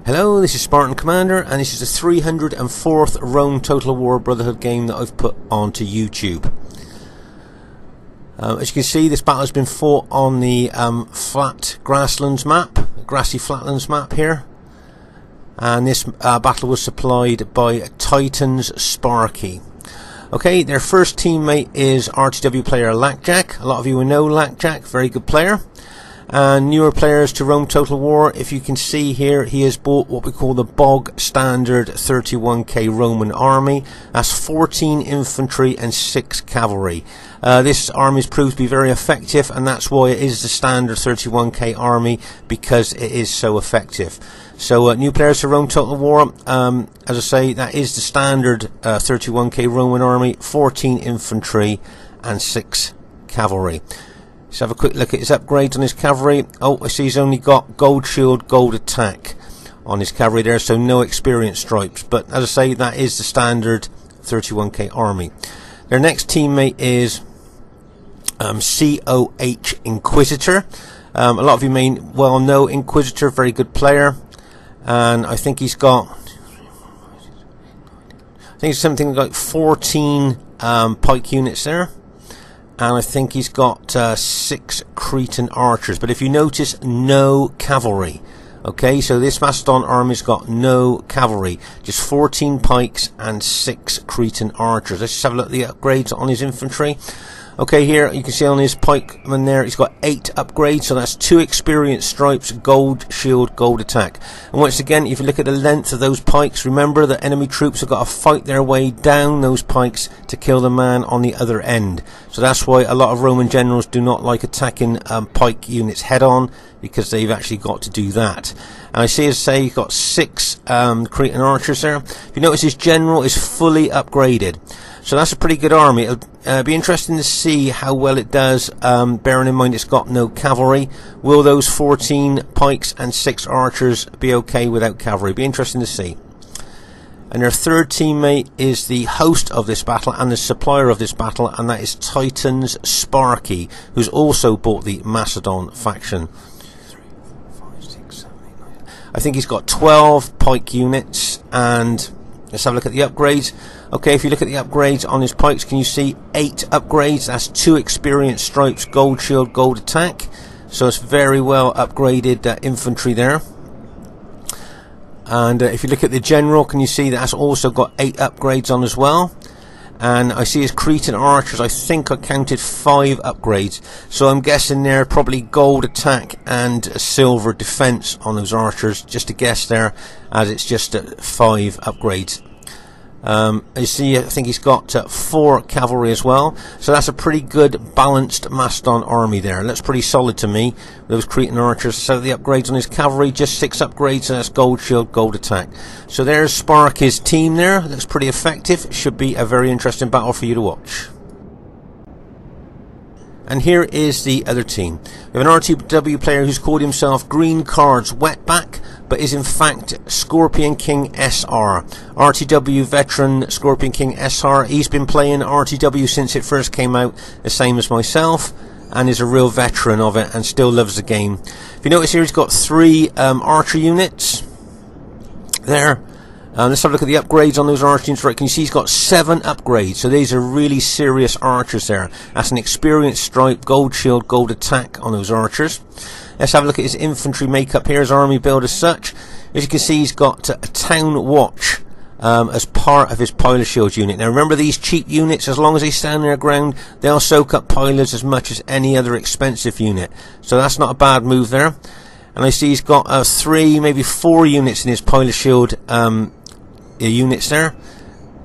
Hello, this is Spartan Commander, and this is the 304th Rome Total War Brotherhood game that I've put onto YouTube. As you can see, this battle has been fought on the flat grasslands map, grassy flatlands map here. And this battle was supplied by Titan's Sparky. Okay, their first teammate is RTW player Lackjack. A lot of you will know Lackjack, very good player. And newer players to Rome Total War, if you can see here, he has bought what we call the bog standard 31k Roman army. That's 14 infantry and 6 cavalry. This army has proved to be very effective, and that's why it is the standard 31k army, because it is so effective. So new players to Rome Total War, as I say, that is the standard 31k Roman army, 14 infantry and 6 cavalry. Let's have a quick look at his upgrades on his cavalry. Oh, I see he's only got gold shield, gold attack on his cavalry there, so no experience stripes. But as I say, that is the standard 31k army. Their next teammate is COH Inquisitor. A lot of you may well know Inquisitor, very good player. And I think he's got, it's something like 14 pike units there. And I think he's got 6 Cretan archers. But if you notice, no cavalry. Okay, so this Mastodon army's got no cavalry. Just 14 pikes and 6 Cretan archers. Let's just have a look at the upgrades on his infantry. Okay, here you can see on his pikeman there, he's got 8 upgrades, so that's 2 experience stripes, gold shield, gold attack. And once again, if you look at the length of those pikes, remember that enemy troops have got to fight their way down those pikes to kill the man on the other end. So that's why a lot of Roman generals do not like attacking pike units head on, because they've actually got to do that. And I see, as I say, he's got 6 Cretan archers there. If you notice, his general is fully upgraded. So that's a pretty good army. It'll be interesting to see how well it does, bearing in mind it's got no cavalry. Will those 14 pikes and 6 archers be okay without cavalry? Be interesting to see. And their third teammate is the host of this battle and the supplier of this battle, and that is Titan's Sparky, who's also bought the Macedon faction. I think he's got 12 pike units, and let's have a look at the upgrades. Okay, if you look at the upgrades on his pikes, can you see 8 upgrades? That's 2 experience stripes, gold shield, gold attack. So it's very well upgraded infantry there. And if you look at the general, can you see that's also got 8 upgrades on as well? And I see his Cretan archers, I think I counted 5 upgrades. So I'm guessing they're probably gold attack and silver defense on those archers, just a guess there, as it's just 5 upgrades. You see, I think he's got 4 cavalry as well. So that's a pretty good balanced Mastodon army there. Looks pretty solid to me, those Cretan archers. So the upgrades on his cavalry, just 6 upgrades, and that's gold shield, gold attack. So there's Sparky's team there. Looks pretty effective. Should be a very interesting battle for you to watch. And here is the other team. We have an RTW player who's called himself Green Cards Wetback, but is in fact Scorpion King SR. RTW veteran Scorpion King SR. He's been playing RTW since it first came out, the same as myself, and is a real veteran of it and still loves the game. If you notice here, he's got 3 archer units there. Let's have a look at the upgrades on those archer units. Right, can you see he's got 7 upgrades? So these are really serious archers there. That's an experience stripe, gold shield, gold attack on those archers. Let's have a look at his infantry makeup here, his army build as such. As you can see, he's got a town watch as part of his pilot shield unit. Now remember, these cheap units, as long as they stand their ground, they'll soak up pilots as much as any other expensive unit. So that's not a bad move there. And I see he's got 3, maybe 4 units in his pilot shield units there.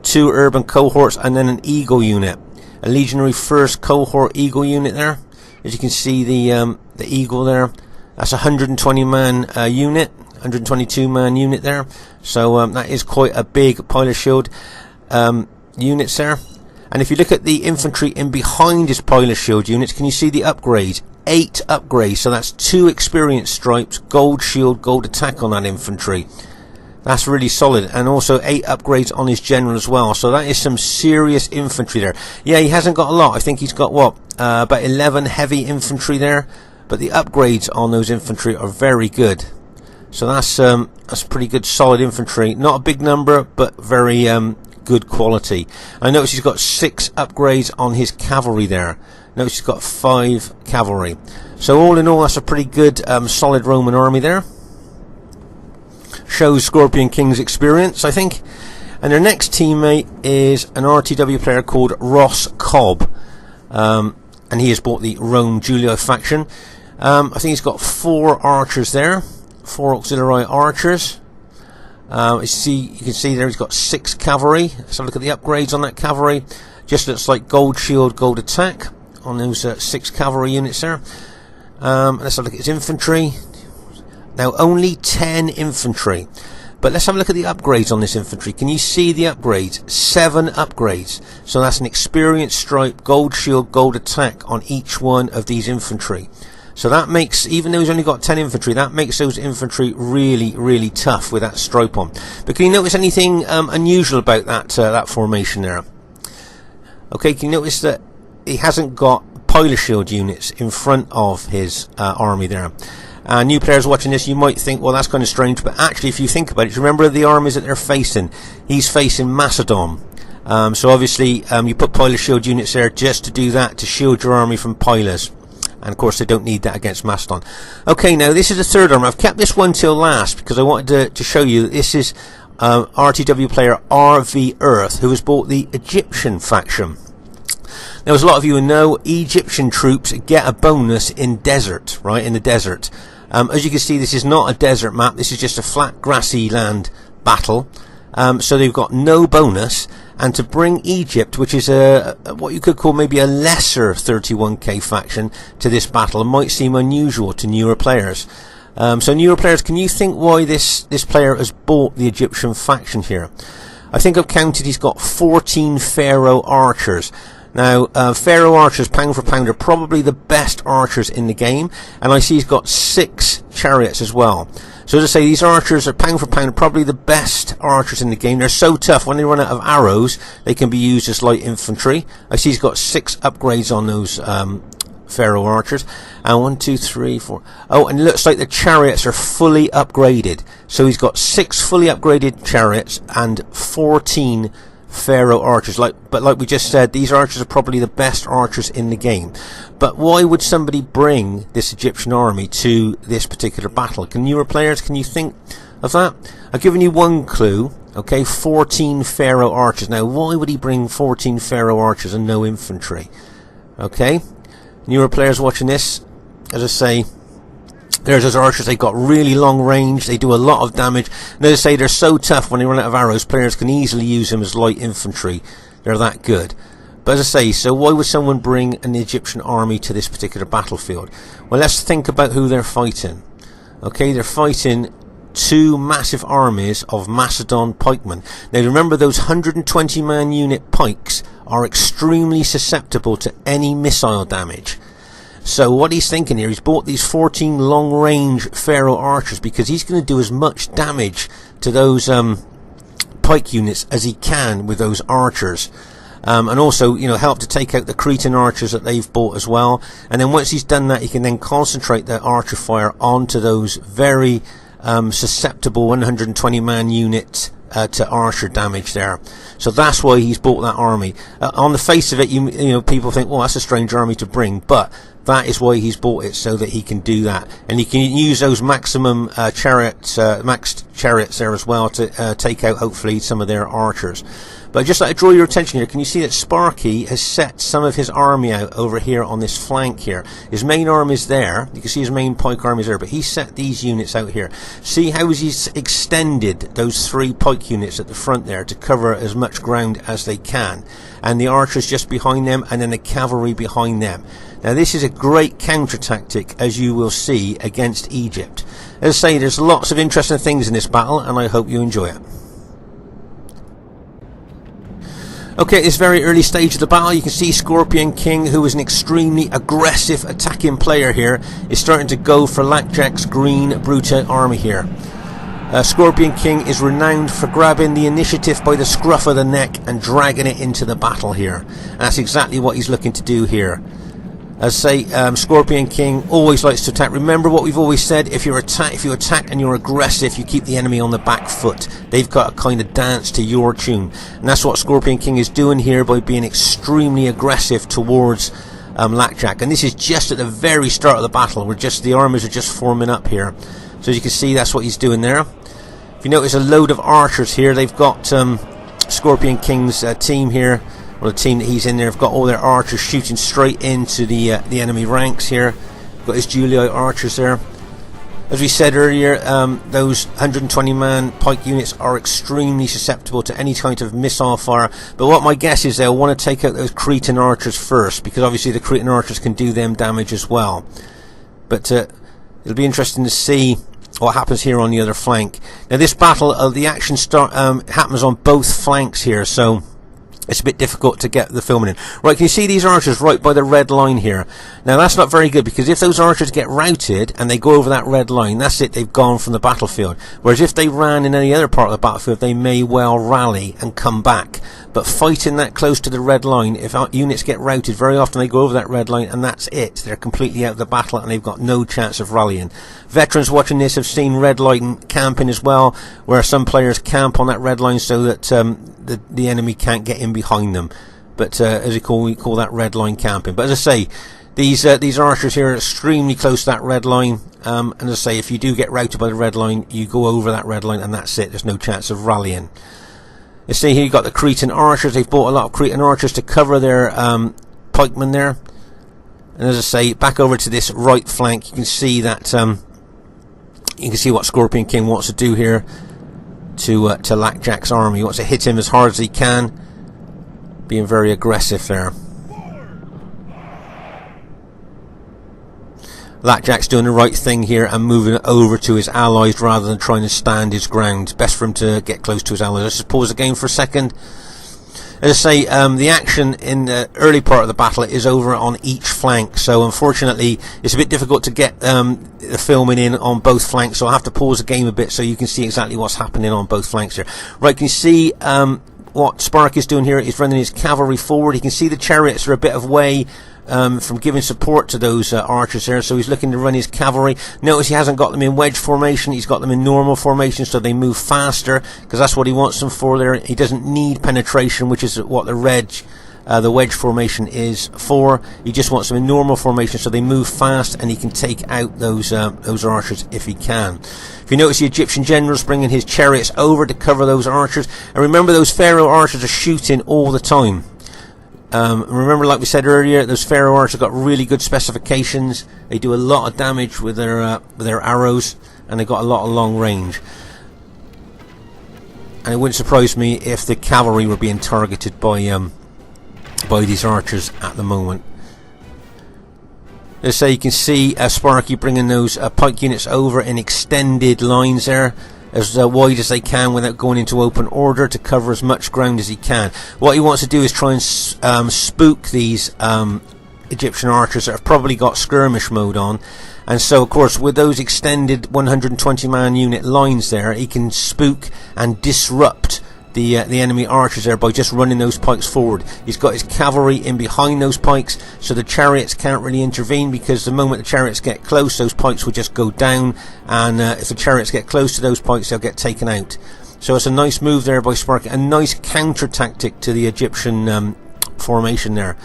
2 urban cohorts, and then an eagle unit, a legionary first cohort eagle unit there. As you can see, the eagle there, that's a 120 man unit, 122 man unit there. So that is quite a big pilot shield units there. And if you look at the infantry in behind his pilot shield units, can you see the upgrades? 8 upgrades, so that's 2 experience stripes, gold shield, gold attack on that infantry. That's really solid. And also 8 upgrades on his general as well. So that is some serious infantry there. Yeah, he hasn't got a lot. I think he's got, what, about 11 heavy infantry there. But the upgrades on those infantry are very good. So that's pretty good, solid infantry. Not a big number, but very good quality. I notice he's got 6 upgrades on his cavalry there. Notice he's got 5 cavalry. So all in all, that's a pretty good, solid Roman army there. Shows Scorpion King's experience, I think. And their next teammate is an RTW player called Ross Cobb. And he has bought the Rome Julio faction. I think he's got 4 archers there. 4 auxiliary archers. You can see there he's got 6 cavalry. Let's have a look at the upgrades on that cavalry. Just looks like gold shield, gold attack on those 6 cavalry units there. Let's have a look at his infantry. Now only 10 infantry. But let's have a look at the upgrades on this infantry. Can you see the upgrades? 7 upgrades. So that's an experience stripe, gold shield, gold attack on each one of these infantry. So that makes, even though he's only got 10 infantry, that makes those infantry really, really tough with that stripe on. But can you notice anything unusual about that formation there? Okay, can you notice that he hasn't got pilot shield units in front of his army there? New players watching this, you might think, well, that's kind of strange, but actually, if you think about it, remember the armies that they're facing. He's facing Macedon. So obviously, you put pilot shield units there just to do that, to shield your army from pilots. And of course, they don't need that against Macedon. Okay, now this is the third army. I've kept this one till last because I wanted to show you that this is RTW player RV Earth, who has bought the Egyptian faction. Now, as a lot of you will know, Egyptian troops get a bonus in desert, right, in the desert. As you can see, this is not a desert map. This is just a flat, grassy land battle. So they've got no bonus. And to bring Egypt, which is what you could call maybe a lesser 31k faction, to this battle, it might seem unusual to newer players. So newer players, can you think why this player has bought the Egyptian faction here? I think I've counted he's got 14 Pharaoh archers. Now, Pharaoh archers, pound for pound, are probably the best archers in the game, and I see he's got 6 chariots as well. So as I say, these archers are pound for pound probably the best archers in the game. They're so tough, when they run out of arrows, they can be used as light infantry. I see he's got 6 upgrades on those Pharaoh archers. And 1, 2, 3, 4. Oh, and it looks like the chariots are fully upgraded. So he's got 6 fully upgraded chariots and 14 Pharaoh archers. But like we just said, these archers are probably the best archers in the game. But why would somebody bring this Egyptian army to this particular battle? Can newer players, can you think of that? I've given you one clue. Okay, 14 Pharaoh archers. Now, why would he bring 14 Pharaoh archers and no infantry? Okay, newer players watching this, as I say, there's those archers. They've got really long range. They do a lot of damage. And as I say, they're so tough when they run out of arrows, players can easily use them as light infantry. They're that good. But as I say, so why would someone bring an Egyptian army to this particular battlefield? Well, let's think about who they're fighting. Okay, they're fighting 2 massive armies of Macedon pikemen. Now remember, those 120-man unit pikes are extremely susceptible to any missile damage. So what he's thinking here, he's bought these 14 long-range Pharaoh archers because he's going to do as much damage to those pike units as he can with those archers. And also, you know, help to take out the Cretan archers that they've bought as well. And then once he's done that, he can then concentrate the archer fire onto those very susceptible 120-man unit to archer damage there. So that's why he's bought that army. On the face of it, you know, people think, well, that's a strange army to bring, but that is why he's bought it, so that he can do that, and he can use those maximum maxed chariots there as well to take out hopefully some of their archers. But I'd just like to draw your attention here. Can you see that Sparky has set some of his army out over here on this flank here? His main army is there. You can see his main pike army is there, but he set these units out here. See how he's extended those 3 pike units at the front there to cover as much ground as they can. And the archers just behind them, and then the cavalry behind them. Now this is a great counter tactic, as you will see, against Egypt. As I say, there's lots of interesting things in this battle, and I hope you enjoy it. Okay, at this very early stage of the battle, you can see Scorpion King, who is an extremely aggressive attacking player here, is starting to go for Lackjack's green Brute army here. Scorpion King is renowned for grabbing the initiative by the scruff of the neck and dragging it into the battle here. And that's exactly what he's looking to do here. As I say, Scorpion King always likes to attack. Remember what we've always said: if you attack and you're aggressive, you keep the enemy on the back foot. They've got to kind of dance to your tune, and that's what Scorpion King is doing here by being extremely aggressive towards Blackjack. And this is just at the very start of the battle. The armies are just forming up here. So as you can see, that's what he's doing there. If you notice a load of archers here, they've got Scorpion King's team here. Well, the team that he's in there have got all their archers shooting straight into the enemy ranks here. Got his Julii archers there. As we said earlier, those 120-man pike units are extremely susceptible to any kind of missile fire. But what my guess is they'll want to take out those Cretan archers first, because obviously the Cretan archers can do them damage as well. But it'll be interesting to see what happens here on the other flank. Now, this battle, the action happens on both flanks here, so it's a bit difficult to get the filming in. Right, can you see these archers right by the red line here? Now, that's not very good, because if those archers get routed and they go over that red line, that's it, they've gone from the battlefield. Whereas if they ran in any other part of the battlefield, they may well rally and come back. But fighting that close to the red line, if our units get routed, very often they go over that red line and that's it. They're completely out of the battle and they've got no chance of rallying. Veterans watching this have seen red line camping as well, where some players camp on that red line so that the enemy can't get in behind them. But as we call that red line camping. But as I say, these archers here are extremely close to that red line. And as I say, if you do get routed by the red line, you go over that red line and that's it. There's no chance of rallying. You see here, you've got the Cretan archers. They've bought a lot of Cretan archers to cover their pikemen there. And as I say, back over to this right flank, you can see that you can see what Scorpion King wants to do here to Lackjack's army. He wants to hit him as hard as he can, being very aggressive there. Lackjack's doing the right thing here and moving over to his allies rather than trying to stand his ground. Best for him to get close to his allies. Let's just pause the game for a second. As I say, the action in the early part of the battle is over on each flank, so unfortunately it's a bit difficult to get the filming in on both flanks, so I'll have to pause the game a bit so you can see exactly what's happening on both flanks here. Right, can you see what Spark is doing here? He's running his cavalry forward. You can see the chariots are a bit of way from giving support to those archers there, so he's looking to run his cavalry. Notice he hasn't got them in wedge formation, he's got them in normal formation, so they move faster, because that's what he wants them for there. He doesn't need penetration, which is what the wedge formation is for. He just wants them in normal formation so they move fast and he can take out those archers if he can. If you notice, the Egyptian general's bringing his chariots over to cover those archers, and remember, those Pharaoh archers are shooting all the time. Remember, like we said earlier, those Pharaoh archers got really good specifications. They do a lot of damage with their arrows, and they've got a lot of long range. And it wouldn't surprise me if the cavalry were being targeted by these archers at the moment. Let's say you can see Sparky bringing those pike units over in extended lines there, as wide as they can without going into open order, to cover as much ground as he can. What he wants to do is try and spook these Egyptian archers that have probably got skirmish mode on, and so of course with those extended 120-man unit lines there, he can spook and disrupt the enemy archers there by just running those pikes forward. He's got his cavalry in behind those pikes, so the chariots can't really intervene, because the moment the chariots get close, those pikes will just go down, and if the chariots get close to those pikes, they'll get taken out. So it's a nice move there by Spark, a nice counter tactic to the Egyptian formation there.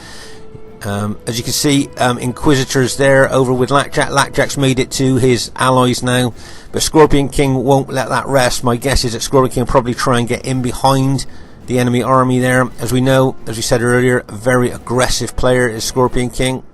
As you can see, Inquisitors there over with Lackjack. Lackjack's made it to his allies now, but Scorpion King won't let that rest. My guess is that Scorpion King will probably try and get in behind the enemy army there. As we know, as we said earlier, a very aggressive player is Scorpion King.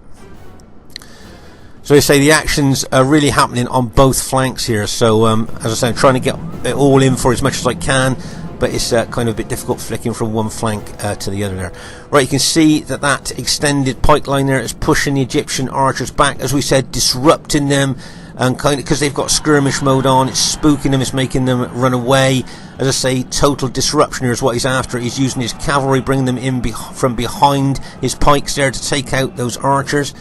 So I say the actions are really happening on both flanks here, so as I said, I'm trying to get it all in for as much as I can, but it's kind of a bit difficult flicking from one flank to the other there. Right, you can see that extended pike line there is pushing the Egyptian archers back, as we said, disrupting them, and kind of, because they've got skirmish mode on, it's spooking them, it's making them run away. As I say, total disruption here is what he's after. He's using his cavalry, bringing them in from behind his pikes there to take out those archers.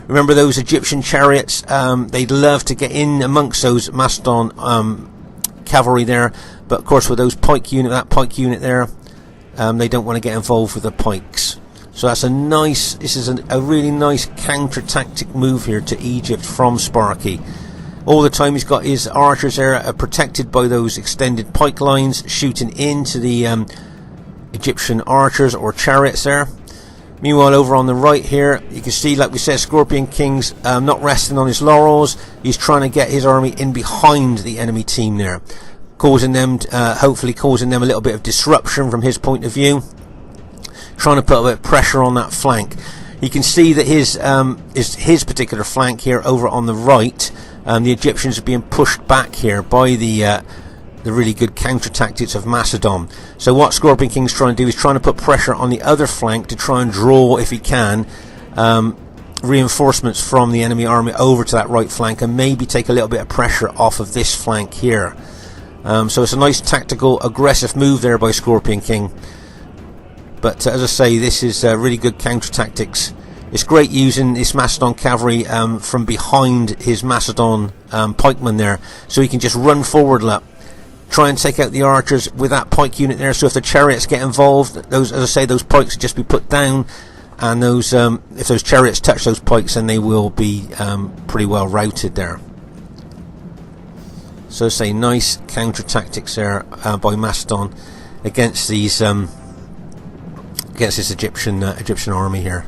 Remember, those Egyptian chariots, they'd love to get in amongst those Macedon cavalry there, but of course with those that pike unit there, they don't want to get involved with the pikes. So that's a nice, this is a really nice counter-tactic move here to Egypt from Sparky. All the time he's got his archers there protected by those extended pike lines, shooting into the Egyptian archers or chariots there. Meanwhile, over on the right here, you can see, like we said, Scorpion King's not resting on his laurels. He's trying to get his army in behind the enemy team there, causing them, hopefully causing them a little bit of disruption from his point of view, trying to put a bit of pressure on that flank. You can see that his particular flank here over on the right, the Egyptians are being pushed back here by the really good counter-tactics of Macedon. So what Scorpion King's trying to do is trying to put pressure on the other flank to try and draw, if he can, reinforcements from the enemy army over to that right flank and maybe take a little bit of pressure off of this flank here. So it's a nice tactical, aggressive move there by Scorpion King. But as I say, this is really good counter-tactics. It's great using this Macedon cavalry from behind his Macedon pikemen there, so he can just run forward, try and take out the archers with that pike unit there. So if the chariots get involved, those, as I say, those pikes just be put down, and those if those chariots touch those pikes, then they will be pretty well routed there. So say nice counter tactics there by Macedon against these against this Egyptian army here.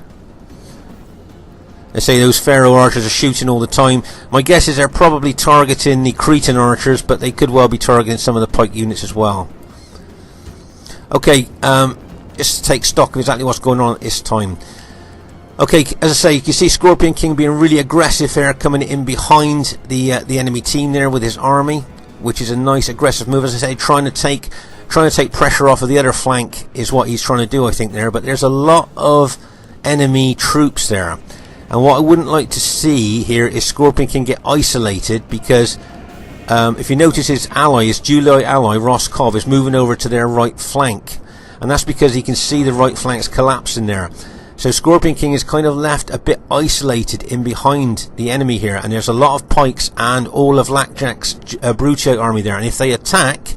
They say those Pharaoh archers are shooting all the time. My guess is they're probably targeting the Cretan archers, but they could well be targeting some of the pike units as well. Okay, just to take stock of exactly what's going on at this time. Okay, as I say, you can see Scorpion King being really aggressive here, coming in behind the enemy team there with his army, which is a nice aggressive move. As I say, trying to take pressure off of the other flank is what he's trying to do, I think, there. But there's a lot of enemy troops there. And what I wouldn't like to see here is Scorpion King get isolated, because if you notice his ally, his Julii ally, Roscoff, is moving over to their right flank. And that's because he can see the right flanks collapsing there. So Scorpion King is kind of left a bit isolated in behind the enemy here. And there's a lot of pikes and all of Lackjack's Bruchite army there. And if they attack,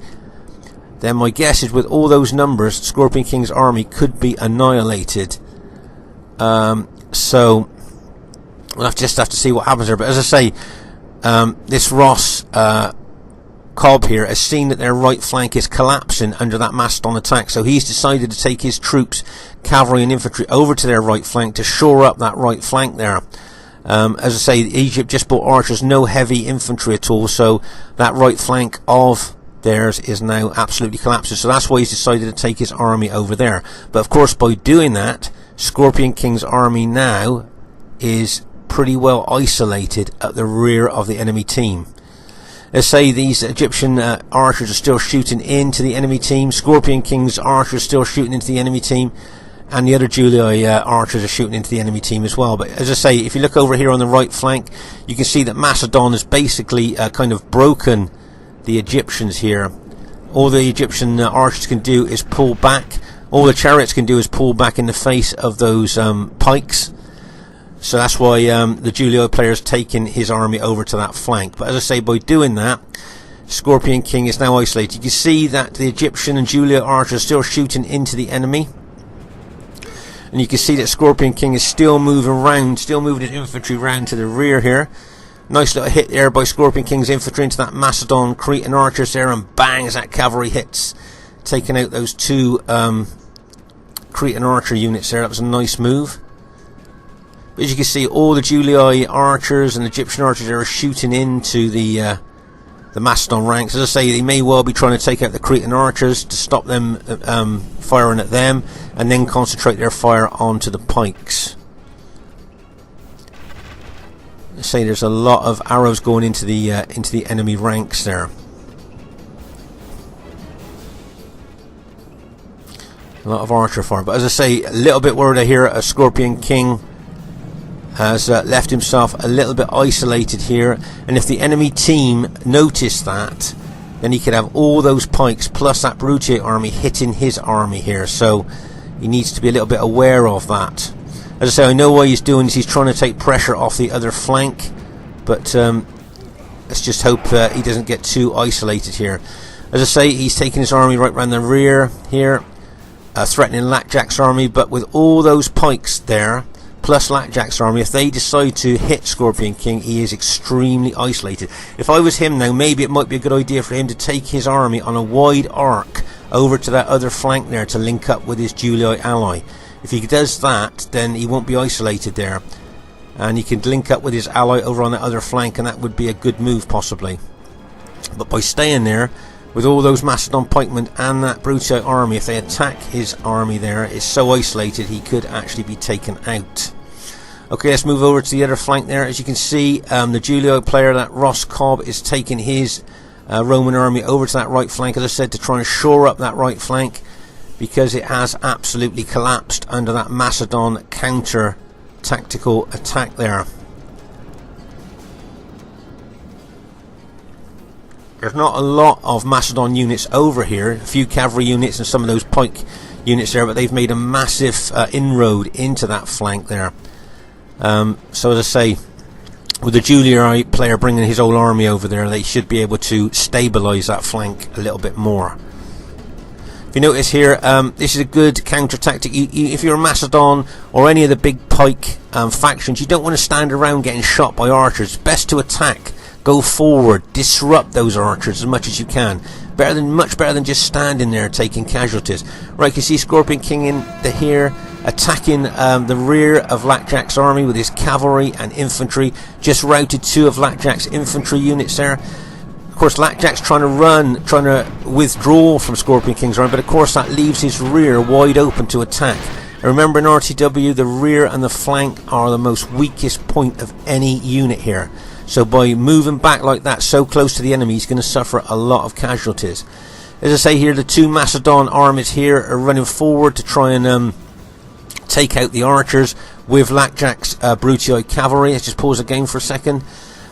then my guess is with all those numbers, Scorpion King's army could be annihilated. So we'll just have to see what happens there. But as I say, this Ross Cobb here has seen that their right flank is collapsing under that Macedon attack, so he's decided to take his troops, cavalry and infantry, over to their right flank to shore up that right flank there. As I say, Egypt just bought archers, no heavy infantry at all, so that right flank of theirs is now absolutely collapsing. So that's why he's decided to take his army over there. But of course, by doing that, Scorpion King's army now is pretty well isolated at the rear of the enemy team. Let's say these Egyptian archers are still shooting into the enemy team, Scorpion King's archers still shooting into the enemy team, and the other Julii archers are shooting into the enemy team as well. But as I say, if you look over here on the right flank, you can see that Macedon has basically kind of broken the Egyptians here. All the Egyptian archers can do is pull back. All the chariots can do is pull back in the face of those pikes. So that's why the Julio player's taking his army over to that flank. But as I say, by doing that, Scorpion King is now isolated. You can see that the Egyptian and Julio archers are still shooting into the enemy. And you can see that Scorpion King is still moving around, still moving his infantry round to the rear here. Nice little hit there by Scorpion King's infantry into that Macedon Cretan archers there, and bang, as that cavalry hits, taking out those two Cretan archer units there. That was a nice move. But as you can see, all the Julii archers and Egyptian archers are shooting into the Macedon ranks. As I say, they may well be trying to take out the Cretan archers to stop them firing at them, and then concentrate their fire onto the pikes. Let's say there's a lot of arrows going into the enemy ranks there. A lot of archer fire. But as I say, a little bit worried here at Scorpion King has left himself a little bit isolated here, and if the enemy team noticed that, then he could have all those pikes plus that Bruchite army hitting his army here, so he needs to be a little bit aware of that. As I say, I know what he's doing is he's trying to take pressure off the other flank, but let's just hope he doesn't get too isolated here. As I say, he's taking his army right round the rear here. threatening Lackjack's army, but with all those pikes there, plus Lackjack's army, if they decide to hit Scorpion King, he is extremely isolated. If I was him now, maybe it might be a good idea for him to take his army on a wide arc over to that other flank there to link up with his Julii ally. If he does that, then he won't be isolated there, and he can link up with his ally over on the other flank, and that would be a good move possibly. But by staying there with all those Macedon pikemen and that Brutii army, if they attack his army there, it's so isolated he could actually be taken out. Okay, let's move over to the other flank there. As you can see, the Julii player, that Ross Cobb, is taking his Roman army over to that right flank, as I said, to try and shore up that right flank, because it has absolutely collapsed under that Macedon counter tactical attack there. There's not a lot of Macedon units over here, a few cavalry units and some of those pike units there, but they've made a massive inroad into that flank there. So as I say, with the Julii player bringing his whole army over there, they should be able to stabilise that flank a little bit more. If you notice here, this is a good counter tactic. If you're a Macedon or any of the big pike factions, you don't want to stand around getting shot by archers. It's best to attack, go forward, disrupt those archers as much as you can. Much better than just standing there taking casualties. Right, you can see Scorpion King in here attacking the rear of Lackjack's army with his cavalry and infantry. Just routed 2 of Lackjack's infantry units there. Of course, Lackjack's trying to withdraw from Scorpion King's army, but of course that leaves his rear wide open to attack. And remember, in RTW, the rear and the flank are the most weakest point of any unit here. So by moving back like that, so close to the enemy, he's going to suffer a lot of casualties. As I say here, the 2 Macedon armies here are running forward to try and take out the archers with Lackjack's Brutii cavalry. Let's just pause the game for a second.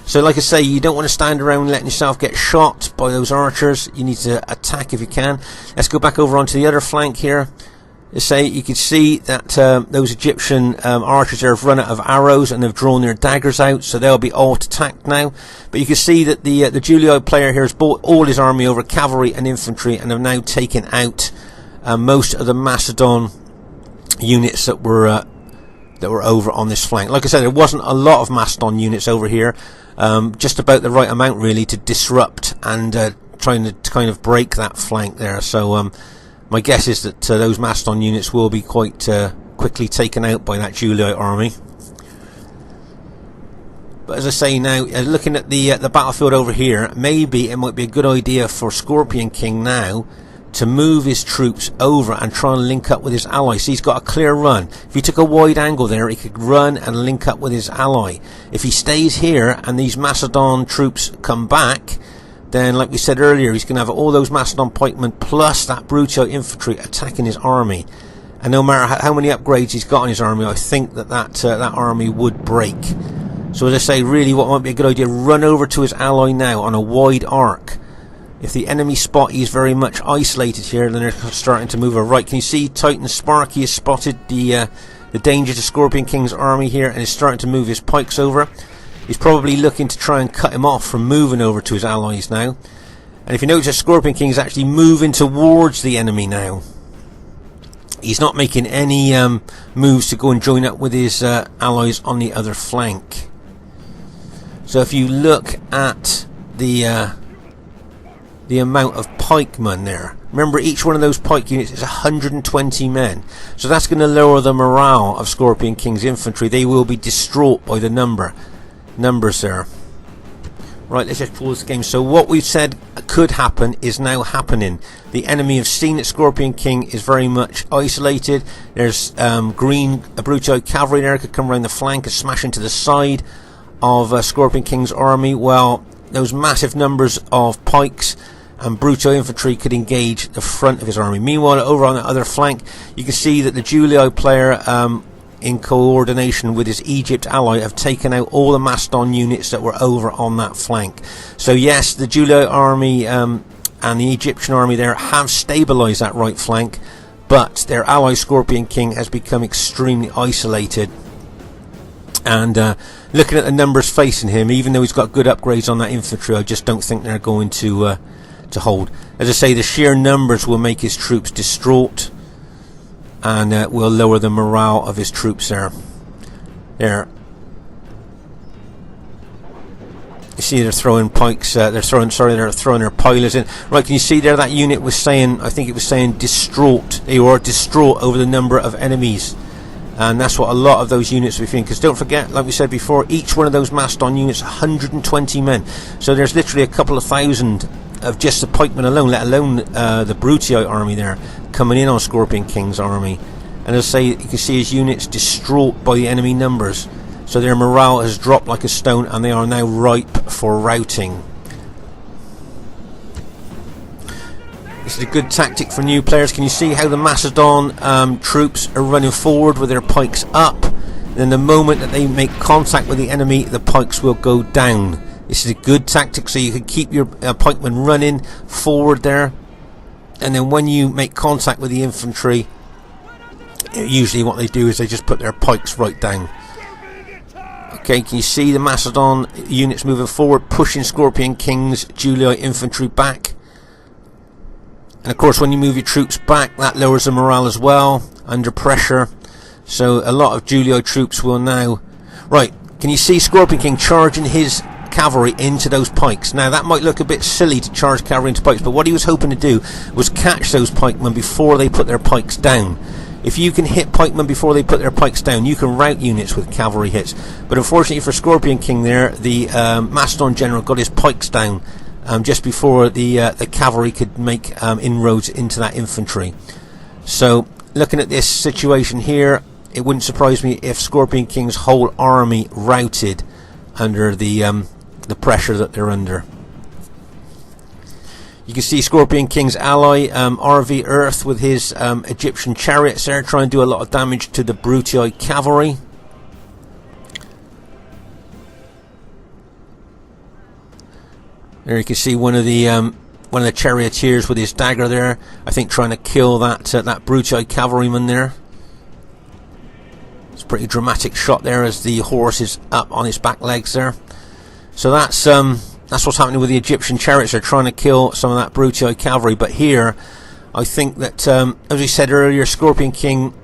So like I say, you don't want to stand around letting yourself get shot by those archers. You need to attack if you can. Let's go back over onto the other flank here. Say, you can see that those Egyptian archers there have run out of arrows and have drawn their daggers out, so they'll be alt attacked now. But you can see that the Julii player here has brought all his army over, cavalry and infantry, and have now taken out most of the Macedon units that were over on this flank. Like I said, there wasn't a lot of Macedon units over here, just about the right amount really to disrupt and trying to kind of break that flank there. So my guess is that those Macedon units will be quite quickly taken out by that Julii army. But as I say now, looking at the battlefield over here, maybe it might be a good idea for Scorpion King now to move his troops over and try and link up with his ally. So he's got a clear run. If he took a wide angle there, he could run and link up with his ally. If he stays here and these Macedon troops come back, then, like we said earlier, he's going to have all those Macedon pikemen plus that Brutii infantry attacking his army. And no matter how many upgrades he's got on his army, I think that army would break. So as I say, really what might be a good idea, run over to his ally now on a wide arc. If the enemy spot he's very much isolated here, then they're starting to move over. Right, can you see Titan Sparky has spotted the danger to Scorpion King's army here and is starting to move his pikes over. He's probably looking to try and cut him off from moving over to his allies now. And if you notice, Scorpion King is actually moving towards the enemy now. He's not making any moves to go and join up with his allies on the other flank. So if you look at the amount of pikemen there, remember each one of those pike units is 120 men. So that's going to lower the morale of Scorpion King's infantry. They will be distraught by the numbers there. Right, let's just pause the game. So what we've said could happen is now happening. The enemy have seen that Scorpion King is very much isolated. There's green Brutii cavalry there, could come around the flank and smash into the side of Scorpion King's army. Well, those massive numbers of pikes and Brutii infantry could engage the front of his army. Meanwhile, over on the other flank, you can see that the Julii player, in coordination with his Egypt ally, have taken out all the Macedon units that were over on that flank. So yes, the Julii army and the Egyptian army there have stabilised that right flank, but their ally Scorpion King has become extremely isolated. And looking at the numbers facing him, even though he's got good upgrades on that infantry, I just don't think they're going to hold. As I say, the sheer numbers will make his troops distraught. and will lower the morale of his troops there. There. You see they're throwing pikes, they're throwing their pilers in. Right, can you see there that unit was saying, I think it was saying distraught. They were distraught over the number of enemies. And that's what a lot of those units will be feeling. Because don't forget, like we said before, each one of those Mastodon units, 120 men. So there's literally a couple of thousand of just the pikemen alone, let alone the Brutii army there, coming in on Scorpion King's army. And as I say, you can see his units distraught by the enemy numbers. So their morale has dropped like a stone, and they are now ripe for routing. This is a good tactic for new players. Can you see how the Macedon troops are running forward with their pikes up? Then the moment that they make contact with the enemy, the pikes will go down. This is a good tactic, so you can keep your pikemen running forward there. And then when you make contact with the infantry, usually what they do is they just put their pikes right down. Okay, can you see the Macedon units moving forward, pushing Scorpion King's Julii infantry back? And of course, when you move your troops back, that lowers the morale as well, under pressure. So a lot of Julii troops will now... Right, can you see Scorpion King charging his cavalry into those pikes? Now, that might look a bit silly to charge cavalry into pikes, but what he was hoping to do was catch those pikemen before they put their pikes down. If you can hit pikemen before they put their pikes down, you can rout units with cavalry hits. But unfortunately for Scorpion King there, the Macedon general got his pikes down just before the cavalry could make inroads into that infantry. So, looking at this situation here, it wouldn't surprise me if Scorpion King's whole army routed under the pressure that they're under. You can see Scorpion King's ally, RV Earth, with his Egyptian chariots there, trying to do a lot of damage to the Brutii cavalry. There you can see one of the charioteers with his dagger there, I think trying to kill that Brutii cavalryman there. It's a pretty dramatic shot there as the horse is up on his back legs there. So that's what's happening with the Egyptian chariots. They're trying to kill some of that Brutii cavalry. But here, I think that, as we said earlier, Scorpion King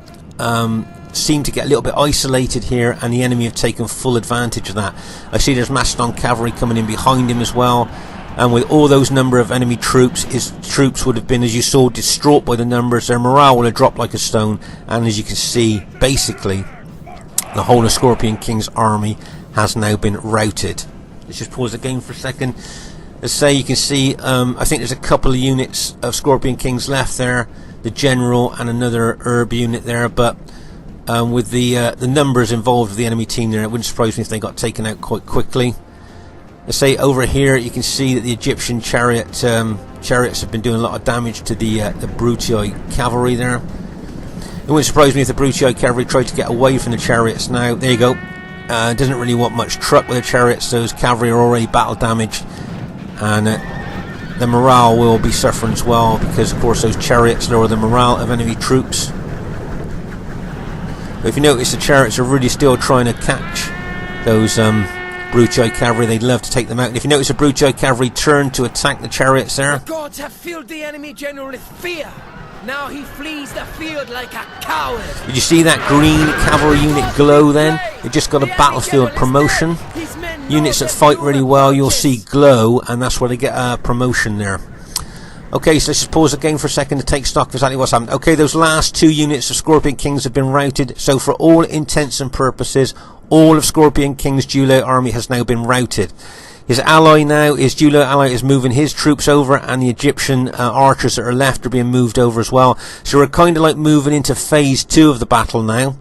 seemed to get a little bit isolated here, and the enemy have taken full advantage of that. I see there's Macedon cavalry coming in behind him as well. And with all those number of enemy troops, his troops would have been, as you saw, distraught by the numbers. Their morale would have dropped like a stone. And as you can see, basically, the whole of Scorpion King's army has now been routed. Let's just pause the game for a second. Let's say you can see, I think there's a couple of units of Scorpion Kings left there, the general and another herb unit there, but with the numbers involved with the enemy team there, it wouldn't surprise me if they got taken out quite quickly. Let's say over here you can see that the Egyptian chariots have been doing a lot of damage to the Brutii cavalry there. It wouldn't surprise me if the Brutii cavalry tried to get away from the chariots now. There you go. Doesn't really want much truck with the chariots. Those cavalry are already battle damaged, and the morale will be suffering as well, because of course those chariots lower the morale of enemy troops. But if you notice, the chariots are really still trying to catch those Brutii cavalry. They'd love to take them out. And if you notice, the Brutii cavalry turned to attack the chariots there. The gods have filled the enemy general with fear. Now he flees the field like a coward. Did you see that green cavalry unit glow then? It just got a battlefield promotion. Units that fight really well, you'll see glow, and that's where they get a promotion there. Okay, so let's just pause the game for a second to take stock of exactly what's happened. Okay, those last two units of Scorpion Kings have been routed. So for all intents and purposes, all of Scorpion King's Julii army has now been routed. His ally now, his Julii ally, is moving his troops over, and the Egyptian archers that are left are being moved over as well. So we're kind of like moving into phase 2 of the battle now.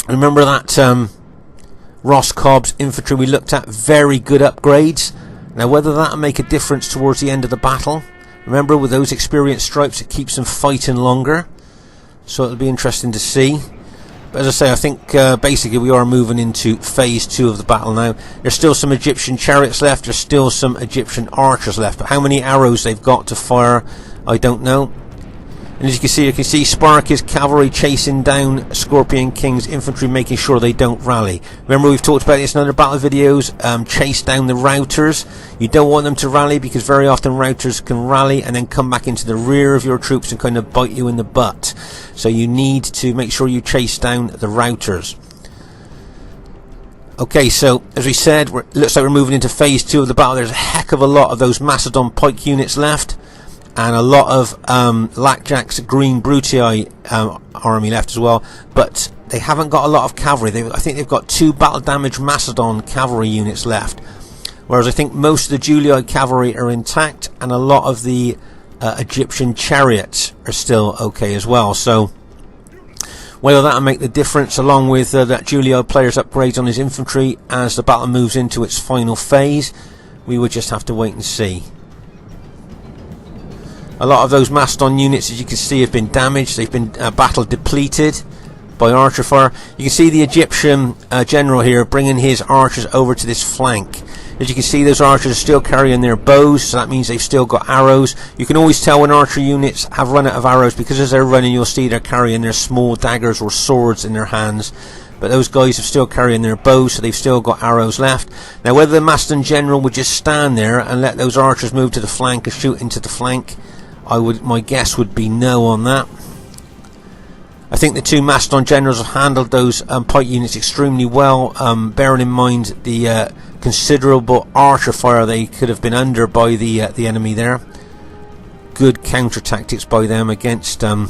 Remember that Ross Cobb's infantry we looked at? Very good upgrades. Now whether that'll make a difference towards the end of the battle. Remember, with those experienced stripes, it keeps them fighting longer. So it'll be interesting to see. As I say, I think basically we are moving into phase 2 of the battle now. There's still some Egyptian chariots left. There's still some Egyptian archers left. But how many arrows they've got to fire, I don't know. And as you can see Sparky's cavalry chasing down Scorpion King's infantry, making sure they don't rally. Remember, we've talked about this in other battle videos. Chase down the routers. You don't want them to rally, because very often routers can rally and then come back into the rear of your troops and kind of bite you in the butt. So you need to make sure you chase down the routers. Okay, so as we said, looks like we're moving into phase 2 of the battle. There's a heck of a lot of those Macedon pike units left, and a lot of Lackjack's Green Brutii army left as well, but they haven't got a lot of cavalry. I think they've got 2 battle damaged Macedon cavalry units left, whereas I think most of the Julii cavalry are intact, and a lot of the Egyptian chariots are still okay as well. So whether that'll make the difference, along with that Julii player's upgrades on his infantry as the battle moves into its final phase, we would just have to wait and see. A lot of those Macedon units, as you can see, have been damaged. They've been battle depleted by archer fire. You can see the Egyptian general here bringing his archers over to this flank. As you can see, those archers are still carrying their bows, so that means they've still got arrows. You can always tell when archer units have run out of arrows, because as they're running, you'll see they're carrying their small daggers or swords in their hands. But those guys are still carrying their bows, so they've still got arrows left. Now, whether the Macedon general would just stand there and let those archers move to the flank and shoot into the flank, my guess would be no on that. I think the 2 Macedon generals have handled those pike units extremely well, bearing in mind the considerable archer fire they could have been under by the enemy there. Good counter tactics by them against the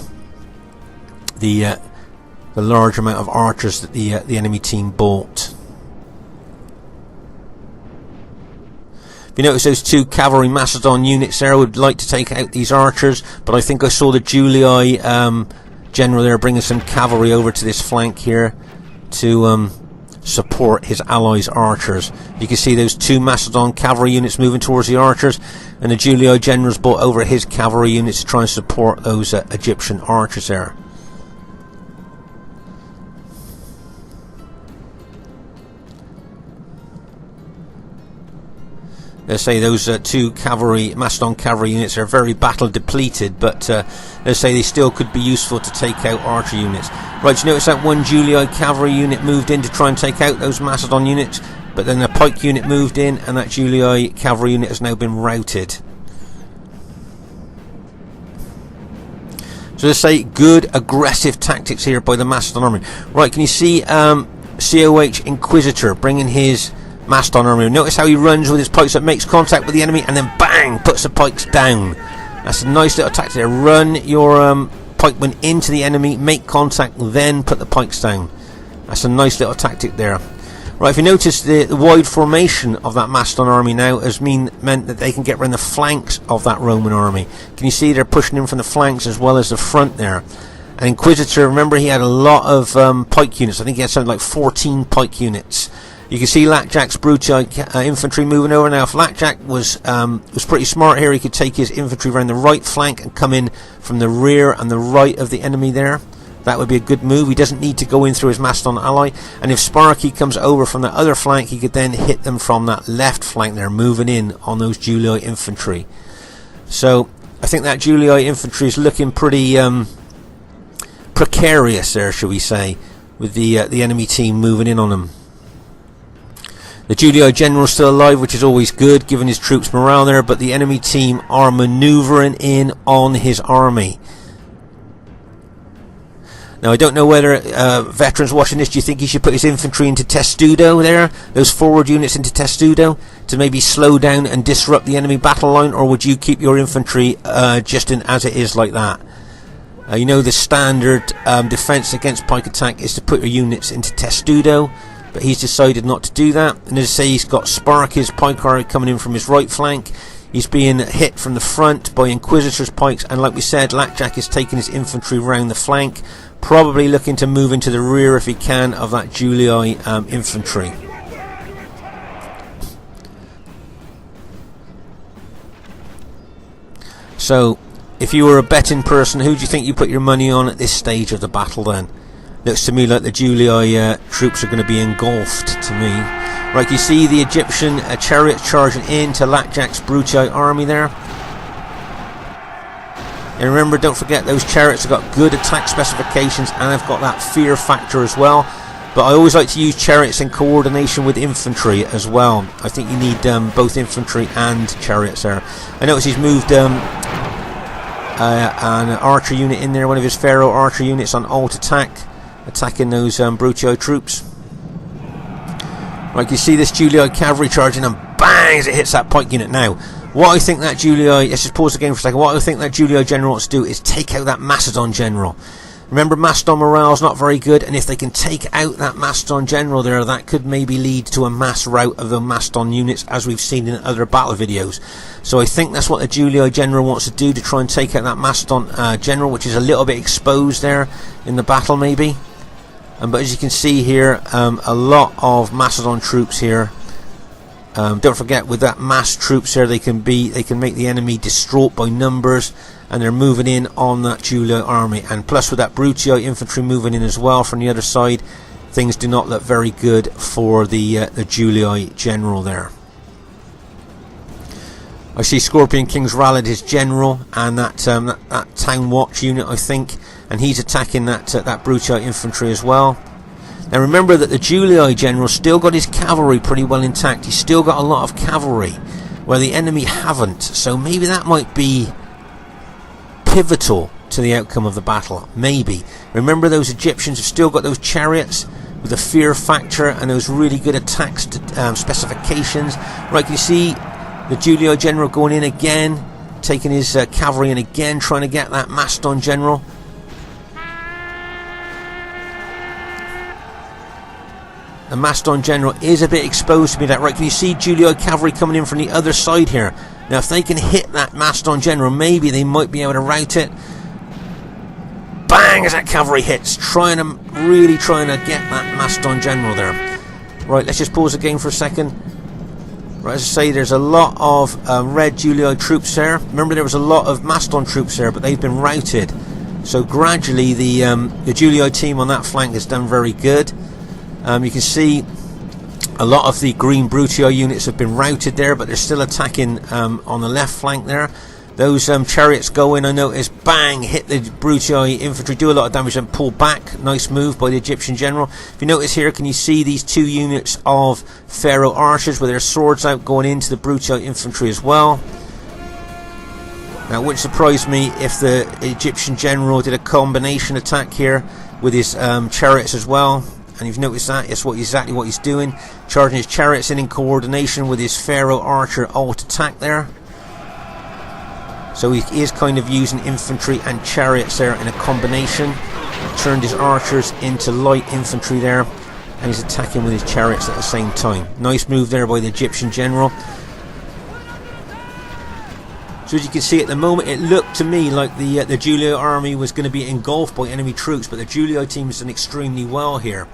large amount of archers that the enemy team bought. If you notice those 2 cavalry Macedon units there, I would like to take out these archers, but I think I saw the Julii general there bringing some cavalry over to this flank here to support his allies' archers. You can see those 2 Macedon cavalry units moving towards the archers, and the Julii general's brought over his cavalry units to try and support those Egyptian archers there. Let's say those 2 Macedon cavalry units are very battle depleted, but let's say they still could be useful to take out archer units. Right, you notice that 1 Julii cavalry unit moved in to try and take out those Macedon units, but then the pike unit moved in, and that Julii cavalry unit has now been routed. So let's say good aggressive tactics here by the Macedon army. Right, can you see COH Inquisitor bringing his Macedon army? Notice how he runs with his pikes that makes contact with the enemy, and then bang, puts the pikes down. That's a nice little tactic there. Run your pikemen into the enemy, make contact, then put the pikes down. That's a nice little tactic there. Right, if you notice, the wide formation of that Macedon army now has meant that they can get around the flanks of that Roman army. Can you see they're pushing in from the flanks as well as the front there? And Inquisitor, remember, he had a lot of pike units. I think he had something like 14 pike units. You can see Lackjack's Brutii infantry moving over now. If Lackjack was pretty smart here, he could take his infantry around the right flank and come in from the rear and the right of the enemy there. That would be a good move. He doesn't need to go in through his Macedon ally. And if Sparky comes over from the other flank, he could then hit them from that left flank there, moving in on those Julii infantry. So I think that Julii infantry is looking pretty precarious there, shall we say, with the enemy team moving in on them. The Julii general is still alive, which is always good, giving his troops morale there, but the enemy team are manoeuvring in on his army. Now, I don't know whether veterans watching this, do you think he should put his infantry into Testudo there, those forward units into Testudo, to maybe slow down and disrupt the enemy battle line, or would you keep your infantry just in as it is like that? You know, the standard defense against pike attack is to put your units into Testudo, but he's decided not to do that. And as I say, he's got Sparky's pike army coming in from his right flank. He's being hit from the front by Inquisitor's pikes, and like we said, Lackjack is taking his infantry round the flank, probably looking to move into the rear if he can of that Julii infantry. So, if you were a betting person, who do you think you put your money on at this stage of the battle then? Looks to me like the Julii troops are going to be engulfed to me. Right, you see the Egyptian chariots charging into Lackjack's Brutii army there. And remember, don't forget, those chariots have got good attack specifications and have got that fear factor as well. But I always like to use chariots in coordination with infantry as well. I think you need both infantry and chariots there. I notice he's moved an archer unit in there, one of his Pharaoh archer units on alt attack, attacking those Brutii troops. Like you see this Julii cavalry charging and bang as it hits that pike unit. Now, what I think that Julii, let's just pause the game for a second, what I think that Julii general wants to do is take out that Macedon general. Remember, Macedon morale's not very good, and if they can take out that Macedon general there, that could maybe lead to a mass rout of the Macedon units, as we've seen in other battle videos. So I think that's what the Julii general wants to do, to try and take out that Macedon general, which is a little bit exposed there in the battle maybe. But as you can see here, a lot of Macedon troops here. Don't forget, with that mass troops there, they can make the enemy distraught by numbers, and they're moving in on that Julii army. And plus, with that Brutii infantry moving in as well from the other side, things do not look very good for the Julii general there. I see Scorpion King's rallied his general and that town watch unit, I think, and he's attacking that Brutii infantry as well. Now remember that the Julii general still got his cavalry pretty well intact. He's still got a lot of cavalry where the enemy haven't, so maybe that might be pivotal to the outcome of the battle. Maybe. Remember, those Egyptians have still got those chariots with the fear factor and those really good attack specifications. Right, you see the Julii general going in again, taking his cavalry in again, trying to get that Macedon general. The Macedon general is a bit exposed to me. That right? Can you see Julii cavalry coming in from the other side here? Now, if they can hit that Macedon general, maybe they might be able to rout it. Bang! As that cavalry hits, really trying to get that Macedon general there. Right, let's just pause the game for a second. Right, as I say, there's a lot of red Julii troops there. Remember, there was a lot of Macedon troops there, but they've been routed. So gradually, the Julii team on that flank has done very good. You can see a lot of the green Brutii units have been routed there, but they're still attacking on the left flank there. Those chariots go in, I notice, bang, hit the Brutii infantry, do a lot of damage and pull back. Nice move by the Egyptian general. If you notice here, can you see these two units of Pharaoh archers with their swords out going into the Brutii infantry as well. Now, it wouldn't surprise me if the Egyptian general did a combination attack here with his chariots as well. And you've noticed that it's exactly what he's doing, charging his chariots in coordination with his Pharaoh archer alt attack there. So he is kind of using infantry and chariots there in a combination. He turned his archers into light infantry there, and he's attacking with his chariots at the same time. Nice move there by the Egyptian general. So as you can see at the moment, it looked to me like the Julii army was going to be engulfed by enemy troops, but the Julii team has done extremely well here.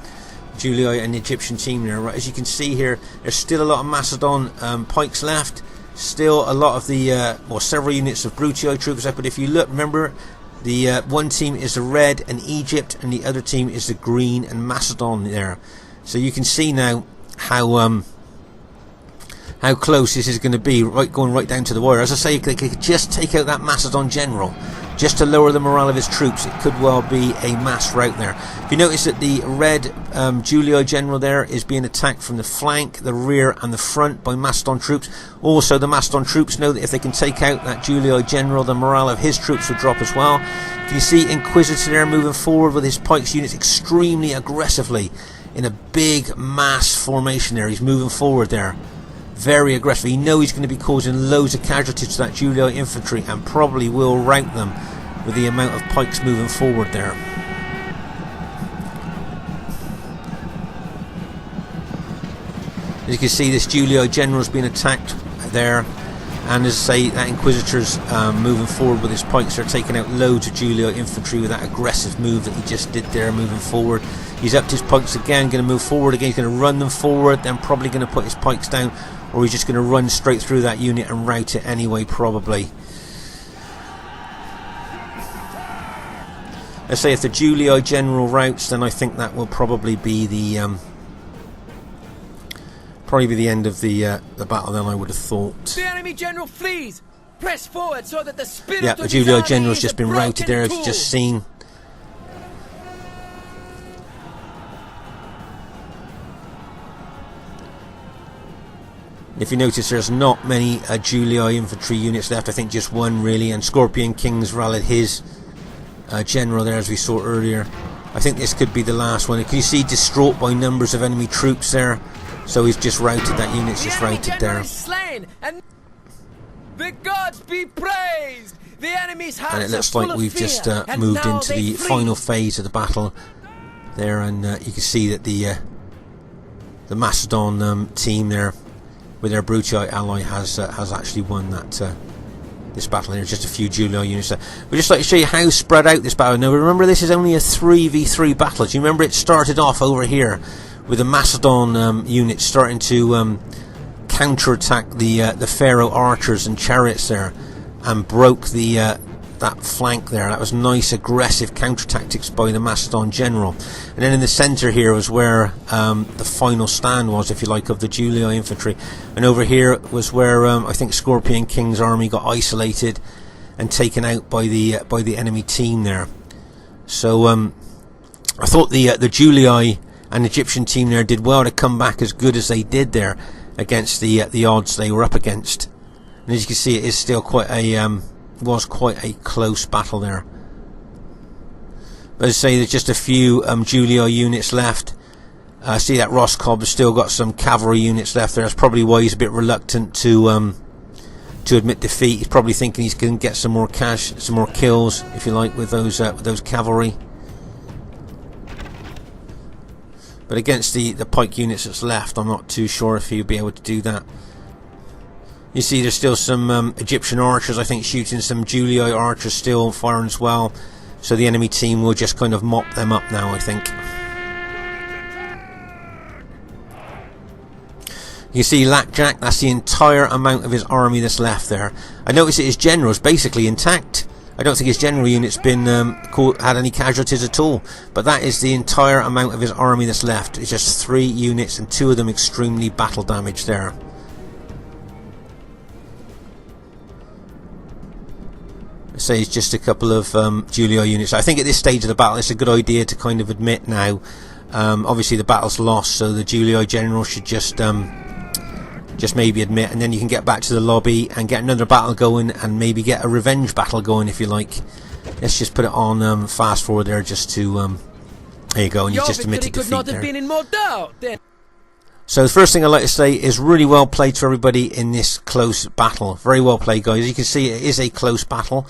Julii and the Egyptian team there. Right, as you can see here, there's still a lot of Macedon pikes left. Still a lot of the, several units of Brutii troops left. But if you look, remember, the one team is the red and Egypt, and the other team is the green and Macedon there. So you can see now how close this is going to be, going right down to the wire. As I say, if they could just take out that Macedon general, just to lower the morale of his troops, it could well be a mass rout there. If you notice that the red Julii general there is being attacked from the flank, the rear and the front by Macedon troops. Also, the Macedon troops know that if they can take out that Julii general, the morale of his troops would drop as well. Can you see Inquisitor there moving forward with his pikes units extremely aggressively in a big mass formation there? He's moving forward there very aggressively. You know he's going to be causing loads of casualties to that Julii infantry, and probably will rout them with the amount of pikes moving forward there. As you can see, this Julii general is being attacked there, and as I say, that Inquisitor's moving forward with his pikes. They're taking out loads of Julii infantry with that aggressive move that he just did there, moving forward. He's upped his pikes again, going to move forward again. He's going to run them forward, then probably going to put his pikes down, or he's just going to run straight through that unit and rout it anyway, probably. Let's say if the Julii general routs, then I think that will probably be the end of the battle. Then I would have thought. The enemy general flees. press forward so that the spirit Yeah, of the his Julio army general's is just a been routed broken there, as tool. you've just seen. If you notice, there's not many Julio infantry units left. I think just one really, and Scorpion King's rallied his general there, as we saw earlier. I think this could be the last one. Can you see, distraught by numbers of enemy troops there? So he's just routed, that unit's just routed there. Is slain, and the gods be praised. The enemy's hearts And it looks are full like of we've fear, just and moved now into they the flee. final phase of the battle there, and you can see that the Macedon team there with their Brutii ally has actually won that this battle. There's just a few Julio units there. We'd just like to show you how spread out this battle. Now remember, this is only a 3v3 battle. Do you remember it started off over here with the Macedon units starting to counterattack the Pharaoh archers and chariots there, and broke the that flank there. That was nice aggressive counter tactics by the Macedon general. And then in the centre here was where the final stand was, if you like, of the Julio infantry. And over here was where I think Scorpion King's army got isolated and taken out by the enemy team there. So I thought the Julii and Egyptian team there did well to come back as good as they did there against the odds they were up against. And as you can see, it is still quite a close battle there. But as I say, there's just a few Julio units left. I see that Roscob has still got some cavalry units left there. That's probably why he's a bit reluctant to admit defeat. He's probably thinking he's going to get some more cash, some more kills, if you like, with those cavalry. But against the pike units that's left, I'm not too sure if he'll be able to do that. You see there's still some Egyptian archers, I think, shooting some Julio archers still firing as well. So the enemy team will just kind of mop them up now, I think. You see Lackjack, that's the entire amount of his army that's left there. I notice that his general's basically intact. I don't think his general unit's been had any casualties at all. But that is the entire amount of his army that's left. It's just 3 units, and 2 of them extremely battle damaged there. So it's just a couple of Julio units. I think at this stage of the battle it's a good idea to kind of admit now, obviously the battle's lost, so the Julio general should just maybe admit, and then you can get back to the lobby and get another battle going, and maybe get a revenge battle going, if you like. Let's just put it on fast forward there, just to there you go, and you just admitted defeat could not have there. been in more doubt then. So the first thing I'd like to say is really well played to everybody in this close battle. Very well played, guys. As you can see, it is a close battle.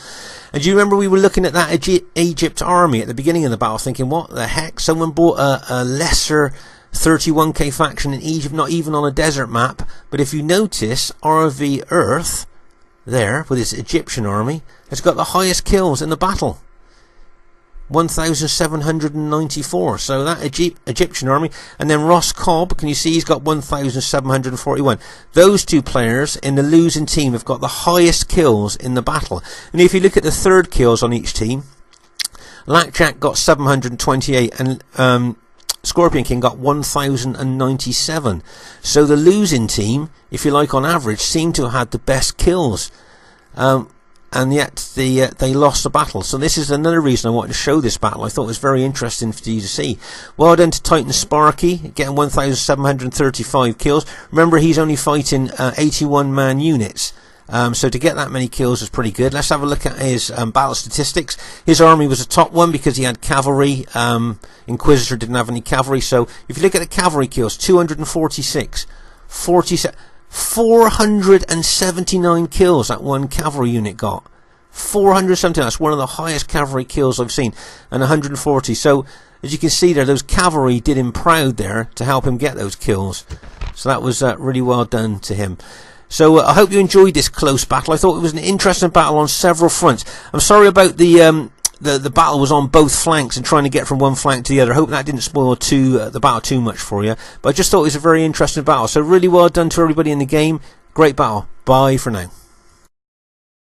And do you remember we were looking at that Egypt army at the beginning of the battle, thinking, what the heck? Someone bought a lesser 31k faction in Egypt, not even on a desert map. But if you notice, RV Earth, there, with its Egyptian army, has got the highest kills in the battle. 1,794. So that Egyptian army, and then Ross Cobb, can you see he's got 1,741. Those 2 players in the losing team have got the highest kills in the battle. And if you look at the third kills on each team, Lackjack got 728 and Scorpion King got 1,097. So the losing team, if you like, on average, seem to have had the best kills. And yet they lost the battle. So this is another reason I wanted to show this battle. I thought it was very interesting for you to see. Well done to Titan Sparky, getting 1,735 kills. Remember, he's only fighting 81-man units. So to get that many kills is pretty good. Let's have a look at his battle statistics. His army was a top one because he had cavalry. Inquisitor didn't have any cavalry. So if you look at the cavalry kills, 246, 47... 479 kills that one cavalry unit got. 479, that's one of the highest cavalry kills I've seen. And 140. So as you can see there, those cavalry did him proud there to help him get those kills. So that was really well done to him. So I hope you enjoyed this close battle. I thought it was an interesting battle on several fronts. I'm sorry about the battle was on both flanks and trying to get from one flank to the other. I hope that didn't spoil the battle too much for you. But I just thought it was a very interesting battle. So really well done to everybody in the game. Great battle. Bye for now.